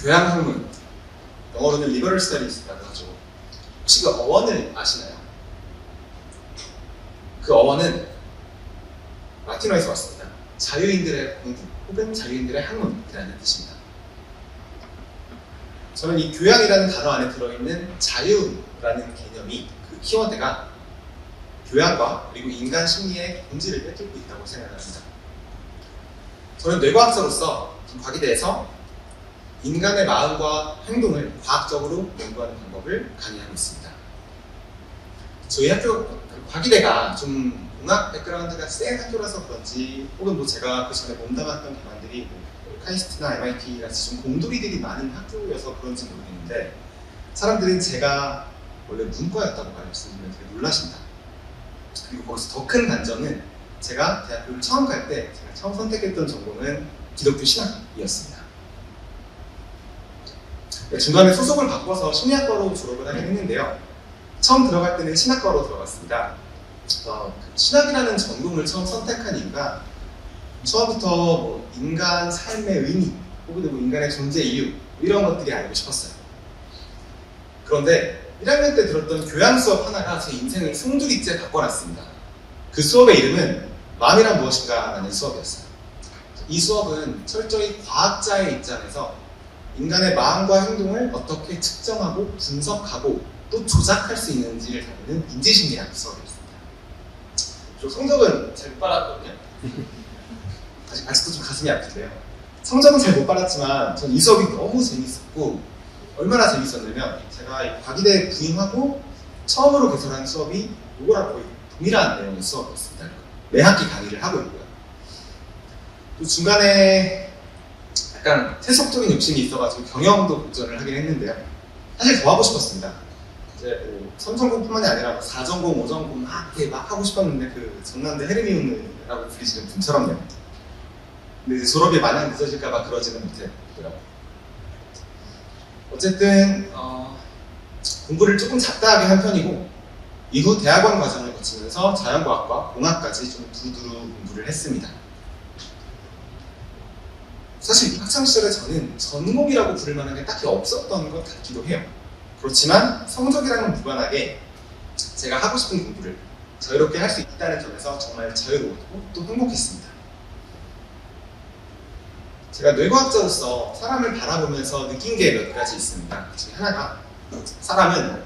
교양학문, 영어로는 liberal studies라고 하죠. 혹시 그 어원을 아시나요? 그 어원은 라틴어에서 왔습니다. 자유인들의 공부 혹은 자유인들의 학문이라는 뜻입니다. 저는 이 교양이라는 단어 안에 들어있는 자유라는 개념이, 그 키워드가 교양과 그리고 인간 심리의 본질을 꿰뚫고 있다고 생각합니다. 저는 뇌과학자로서 과기대에서 인간의 마음과 행동을 과학적으로 연구하는 방법을 강의하고 있습니다. 저희 학교 과기대가 좀 공학 백그라운드가 센 학교라서 그런지, 혹은 뭐 제가 그 전에 몸담았던 기관들이 카이스트나 MIT 같이 좀 공돌이들이 많은 학교여서 그런지 모르겠는데, 사람들은 제가 원래 문과였다고 말씀드리면 되게 놀라십니다. 그리고 거기서 더 큰 반전은, 제가 대학교를 처음 갈 때 제가 처음 선택했던 전공은 기독교 신학이었습니다. 중간에 소속을 바꿔서 심리학과로 졸업을 하긴 했는데요. 처음 들어갈 때는 신학과로 들어갔습니다. 신학이라는 전공을 처음 선택한 이유가, 처음부터 뭐 인간 삶의 의미 혹은 뭐 인간의 존재 이유 이런 것들이 알고 싶었어요. 그런데 1학년 때 들었던 교양 수업 하나가 제 인생을 송두리째 바꿔놨습니다. 그 수업의 이름은 마음이란 무엇인가 라는 수업이었어요. 이 수업은 철저히 과학자의 입장에서 인간의 마음과 행동을 어떻게 측정하고 분석하고 또 조작할 수 있는지를 다루는 인지심리학 수업이었습니다. 저 성적은 잘 못 받았거든요. 아직도 좀 가슴이 아픈데요. 성적은 잘 못 받았지만 전 이 수업이 너무 재밌었고, 얼마나 재밌었냐면 제가 과기대 부임하고 처음으로 개설한 수업이 이거랑 거의 동일한 내용의 수업이었습니다. 매 학기 강의를 하고 있고요. 또 중간에 약간 세속적인 욕심이 있어가지고 경영도 도전을 하긴 했는데요. 사실 더 하고 싶었습니다. 이제 뭐 3전공뿐만이 아니라 뭐 4전공, 5전공 막 하고 싶었는데, 그 전남대 헤르미온느라고 불리시는 분처럼요. 근데 이제 졸업이 마냥 늦어질까봐 그러지는 못했고요. 어쨌든 공부를 조금 잡다하게 한 편이고, 이후 대학원 과정을 거치면서 자연과학과 공학까지 좀 두루두루 공부를 했습니다. 사실 학창시절에 저는 전공이라고 부를 만한 게 딱히 없었던 것 같기도 해요. 그렇지만 성적이랑은 무관하게 제가 하고 싶은 공부를 자유롭게 할 수 있다는 점에서 정말 자유로웠고 또 행복했습니다. 제가 뇌과학자로서 사람을 바라보면서 느낀 게 몇 가지 있습니다. 그 중에 하나가, 사람은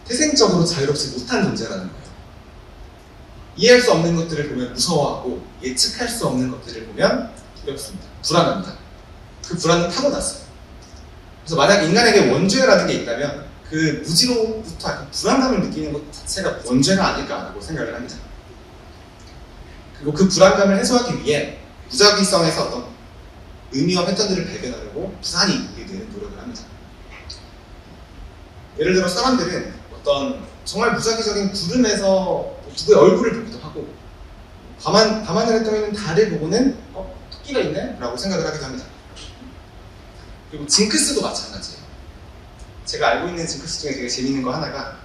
태생적으로 자유롭지 못한 존재라는 거예요. 이해할 수 없는 것들을 보면 무서워하고, 예측할 수 없는 것들을 보면 두렵습니다. 불안합니다. 그 불안은 타고났어요. 그래서 만약 인간에게 원죄라는 게 있다면 그 무지로부터 약간 불안감을 느끼는 것 자체가 원죄가 아닐까라고 생각을 합니다. 그리고 그 불안감을 해소하기 위해 무작위성에서 어떤 의미와 패턴들을 발견하려고 부단히 우리들은 노력을 합니다. 예를 들어 사람들은 어떤 정말 무작위적인 구름에서 누구의 얼굴을 보기도 하고, 밤하늘에 떠있는 달을 보고는 토끼가 있네? 라고 생각을 하기도 합니다. 그리고 징크스도 마찬가지예요. 제가 알고 있는 징크스 중에 되게 재밌는 거 하나가,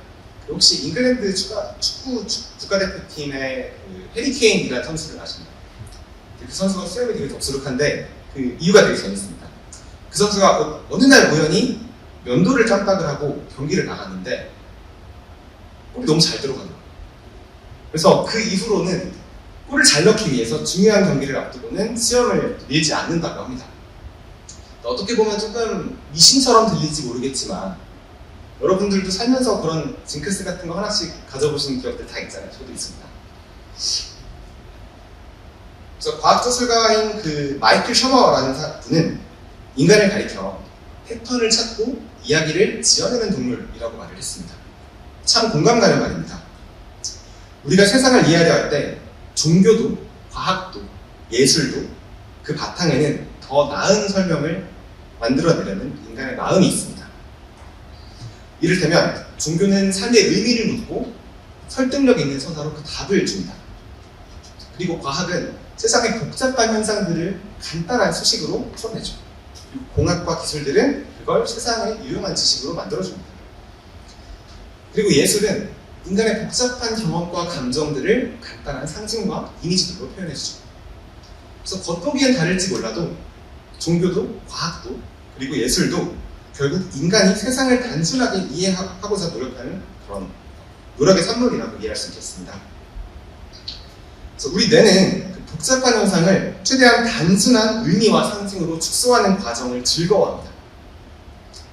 혹시 잉글랜드 축구 국가대표팀의 그 해리 케인이라는 선수를 아십니까? 그 선수가 수염이 되게 덥수룩한데 그 이유가 되게 재밌습니다. 그 선수가 어느 날 우연히 면도를 깜빡을 하고 경기를 나갔는데 골이 너무 잘 들어가는 거예요. 그래서 그 이후로는 골을 잘 넣기 위해서 중요한 경기를 앞두고는 수염을 밀지 않는다고 합니다. 어떻게 보면 조금 미신처럼 들릴지 모르겠지만, 여러분들도 살면서 그런 징크스 같은 거 하나씩 가져보신 기억들 다 있잖아요. 저도 있습니다. 그래서 과학저술가인 그 마이클 셔머라는 분은 인간을 가리켜 패턴을 찾고 이야기를 지어내는 동물이라고 말을 했습니다. 참 공감 가는 말입니다. 우리가 세상을 이해하려 할 때 종교도, 과학도, 예술도 그 바탕에는 더 나은 설명을 만들어내려는 인간의 마음이 있습니다. 이를테면 종교는 삶의 의미를 묻고 설득력 있는 서사로 그 답을 줍니다. 그리고 과학은 세상의 복잡한 현상들을 간단한 수식으로 풀어내죠. 그리고 공학과 기술들은 그걸 세상의 유용한 지식으로 만들어줍니다. 그리고 예술은 인간의 복잡한 경험과 감정들을 간단한 상징과 이미지들로 표현해주죠. 그래서 겉보기엔 다를지 몰라도 종교도, 과학도, 그리고 예술도 결국 인간이 세상을 단순하게 이해하고자 노력하는 그런 노력의 산물이라고 이해할 수 있겠습니다. 그래서 우리 뇌는 그 복잡한 현상을 최대한 단순한 의미와 상징으로 축소하는 과정을 즐거워합니다.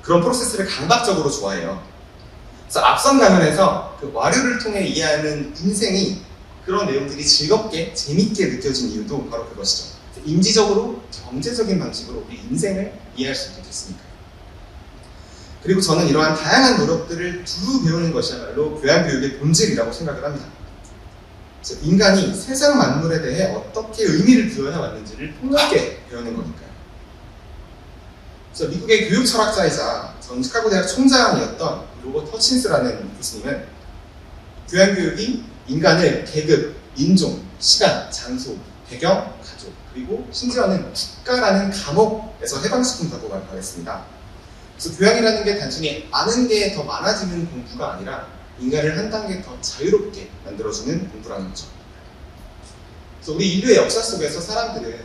그런 프로세스를 강박적으로 좋아해요. 그래서 앞선 강연에서 그 와류를 통해 이해하는 인생이 그런 내용들이 즐겁게 재밌게 느껴진 이유도 바로 그것이죠. 인지적으로 경제적인 방식으로 우리 인생을 이해할 수 있게 됐으니까요. 그리고 저는 이러한 다양한 노력들을 두루 배우는 것이야말로 교양교육의 본질이라고 생각을 합니다. 인간이 세상 만물에 대해 어떻게 의미를 부여해 왔는지를 폭넓게 배우는 거니까요. 그래서 미국의 교육 철학자이자 전 시카고 대학 총장이었던 로버트 허친스라는 교수님은 교양교육이 인간을 계급, 인종, 시간, 장소, 배경, 가족, 그리고 심지어는 국가라는 감옥에서 해방시킨다고 말했습니다. 그래서 교양이라는 게 단순히 아는 게 더 많아지는 공부가 아니라 인간을 한 단계 더 자유롭게 만들어주는 공부라는 거죠. 그래서 우리 인류의 역사 속에서 사람들은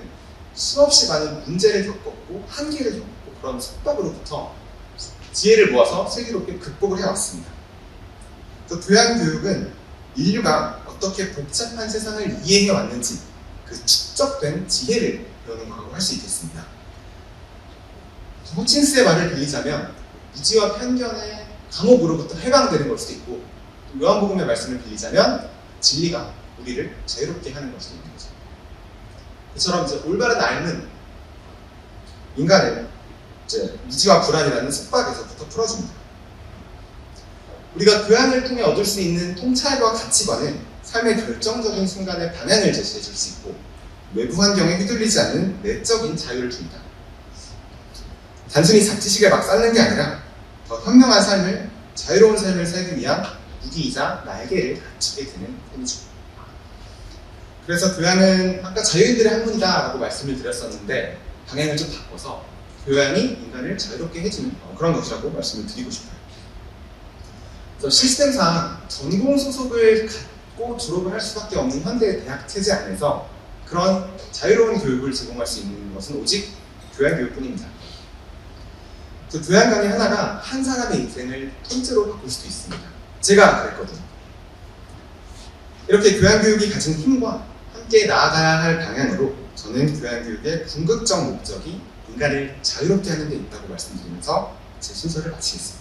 수없이 많은 문제를 겪었고 한계를 겪고 그런 속박으로부터 지혜를 모아서 슬기롭게 극복을 해왔습니다. 그래서 교양교육은 인류가 어떻게 복잡한 세상을 이해해왔는지 그 축적된 지혜를 배우는 거라고 할 수 있겠습니다. 호친스의 말을 빌리자면 무지와 편견의 감옥으로부터 해방되는 걸 수도 있고, 요한복음의 말씀을 빌리자면 진리가 우리를 자유롭게 하는 걸 수도 있는 거죠. 이처럼 이제 올바른 삶은 인간을 이제 무지와 불안이라는 속박에서부터 풀어줍니다. 우리가 교양을 통해 얻을 수 있는 통찰과 가치관은 삶의 결정적인 순간에 방향을 제시해 줄 수 있고, 외부 환경에 휘둘리지 않는 내적인 자유를 줍니다. 단순히 잡지식을 막 쌓는 게 아니라 더 현명한 삶을, 자유로운 삶을 살기 위한 무기이자 날개를 갖추게 되는 셈이죠. 그래서 교양은 아까 자유인들의 학문이다 라고 말씀을 드렸었는데, 방향을 좀 바꿔서 교양이 인간을 자유롭게 해주는 그런 것이라고 말씀을 드리고 싶어요. 그래서 시스템상 전공 소속을 갖고 졸업을 할 수밖에 없는 현대 대학 체제 안에서 그런 자유로운 교육을 제공할 수 있는 것은 오직 교양교육뿐입니다. 교양 강의 하나가 한 사람의 인생을 통째로 바꿀 수도 있습니다. 제가 그랬거든요. 이렇게 교양교육이 가진 힘과 함께 나아가야 할 방향으로 저는 교양교육의 궁극적 목적이 인간을 자유롭게 하는 데 있다고 말씀드리면서 제 순서를 마치겠습니다.